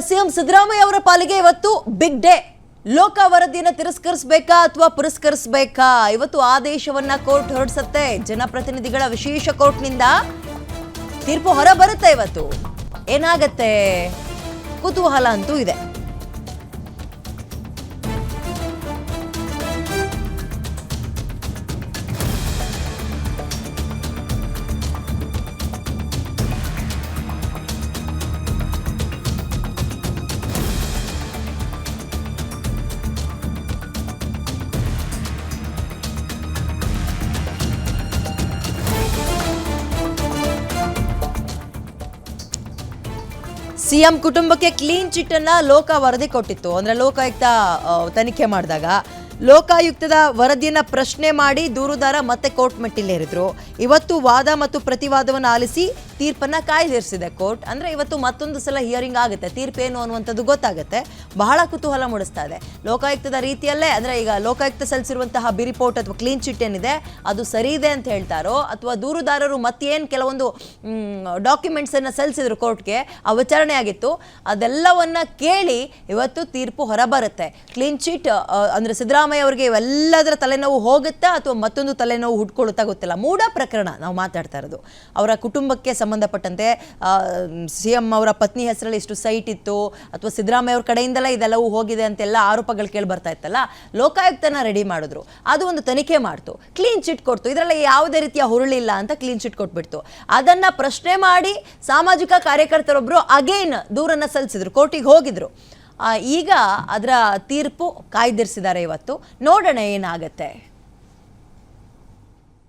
CM Siddaramaiah ಅವರ ಪಾಲಿಗೆ ಇವತ್ತು ಬಿಗ್ ಡೇ. ಲೋಕ ವರದಿಯನ್ನು ತಿರಸ್ಕರಿಸಬೇಕಾ ಅಥವಾ ಪುರಸ್ಕರಿಸಬೇಕಾ? ಇವತ್ತು ಆದೇಶವನ್ನ ಕೋರ್ಟ್ ಹೊರಡಿಸುತ್ತೆ. ಜನಪ್ರತಿನಿಧಿಗಳ ವಿಶೇಷ ಕೋರ್ಟ್ನಿಂದ ತೀರ್ಪು ಹೊರ ಬರುತ್ತೆ. ಇವತ್ತು ಏನಾಗತ್ತೆ ಕುತೂಹಲ ಅಂತೂ ಇದೆ. ಸಿಎಂ ಕುಟುಂಬಕ್ಕೆ ಕ್ಲೀನ್ ಚಿಟ್ ಅನ್ನ ಲೋಕ ವರದಿ ಕೊಟ್ಟಿತ್ತು. ಅಂದ್ರೆ ಲೋಕಾಯುಕ್ತ ತನಿಖೆ ಮಾಡಿದಾಗ ಲೋಕಾಯುಕ್ತದ ವರದಿಯನ್ನ ಪ್ರಶ್ನೆ ಮಾಡಿ ದೂರುದಾರ ಮತ್ತೆ ಕೋರ್ಟ್ ಮೆಟ್ಟಿಲೇರಿದ್ರು. ಇವತ್ತು ವಾದ ಮತ್ತು ಪ್ರತಿವಾದವನ್ನು ಆಲಿಸಿ ತೀರ್ಪನ್ನ ಕಾಯ್ದಿರಿಸಿದೆ ಕೋರ್ಟ್. ಅಂದ್ರೆ ಇವತ್ತು ಮತ್ತೊಂದು ಸಲ ಹಿಯರಿಂಗ್ ಆಗುತ್ತೆ. ತೀರ್ಪೇನು ಅನ್ನುವಂಥದ್ದು ಗೊತ್ತಾಗುತ್ತೆ. ಬಹಳ ಕುತೂಹಲ ಮೂಡಿಸ್ತಾ ಇದೆ. ಲೋಕಾಯುಕ್ತದ ರೀತಿಯಲ್ಲೇ ಅಂದ್ರೆ ಈಗ ಲೋಕಾಯುಕ್ತ ಸಲ್ಲಿಸಿರುವಂತಹ ಬಿ ರಿಪೋರ್ಟ್ ಅಥವಾ ಕ್ಲೀನ್ ಚಿಟ್ ಏನಿದೆ ಅದು ಸರಿ ಇದೆ ಅಂತ ಹೇಳ್ತಾರೋ, ಅಥವಾ ದೂರುದಾರರು ಮತ್ತೇನು ಕೆಲವೊಂದು ಡಾಕ್ಯುಮೆಂಟ್ಸ್ ಅನ್ನ ಸಲ್ಲಿಸಿದ್ರು ಕೋರ್ಟ್ಗೆ, ಆ ವಿಚಾರಣೆ ಆಗಿತ್ತು, ಅದೆಲ್ಲವನ್ನ ಕೇಳಿ ಇವತ್ತು ತೀರ್ಪು ಹೊರಬರುತ್ತೆ. ಕ್ಲೀನ್ ಚಿಟ್ ಅಂದ್ರೆ ಸಿದ್ದರಾಮಯ್ಯ ಅವರಿಗೆ ಇವೆಲ್ಲದರ ತಲೆನೋವು ಹೋಗುತ್ತಾ ಅಥವಾ ಮತ್ತೊಂದು ತಲೆನೋವು ಹುಟ್ಕೊಳ್ಳುತ್ತಾ ಗೊತ್ತಿಲ್ಲ. ಮೂಢ ಪ್ರಕರಣ ನಾವು ಮಾತಾಡ್ತಾ ಇರೋದು. ಅವರ ಕುಟುಂಬಕ್ಕೆ ಸಂಬಂಧಪಟ್ಟಂತೆ ಸಿಎಂ ಅವರ ಪತ್ನಿ ಹೆಸರಲ್ಲಿ ಇಷ್ಟು ಸೈಟ್ ಇತ್ತು ಅಥವಾ ಸಿದ್ದರಾಮಯ್ಯ ಅವ್ರ ಕಡೆಯಿಂದಲೇ ಇದೆಲ್ಲವೂ ಹೋಗಿದೆ ಅಂತೆಲ್ಲ ಆರೋಪಗಳು ಕೇಳಿ ಬರ್ತಾ ಇತ್ತಲ್ಲ. ಲೋಕಾಯುಕ್ತನ ರೆಡಿ ಮಾಡಿದ್ರು, ಅದು ಒಂದು ತನಿಖೆ ಮಾಡ್ತು, ಕ್ಲೀನ್ ಚಿಟ್ ಕೊಡ್ತು. ಇದರಲ್ಲಿ ಯಾವುದೇ ರೀತಿಯ ಹುರುಳಿಲ್ಲ ಅಂತ ಕ್ಲೀನ್ ಚಿಟ್ ಕೊಟ್ಬಿಡ್ತು. ಅದನ್ನ ಪ್ರಶ್ನೆ ಮಾಡಿ ಸಾಮಾಜಿಕ ಕಾರ್ಯಕರ್ತರೊಬ್ಬರು ಅಗೈನ್ ದೂರನ್ನ ಸಲ್ಲಿಸಿದ್ರು, ಕೋರ್ಟಿಗೆ ಹೋಗಿದ್ರು. ಈಗ ಅದರ ತೀರ್ಪು ಕಾಯ್ದಿರಿಸಿದ್ದಾರೆ. ಇವತ್ತು ನೋಡೋಣ ಏನಾಗತ್ತೆ.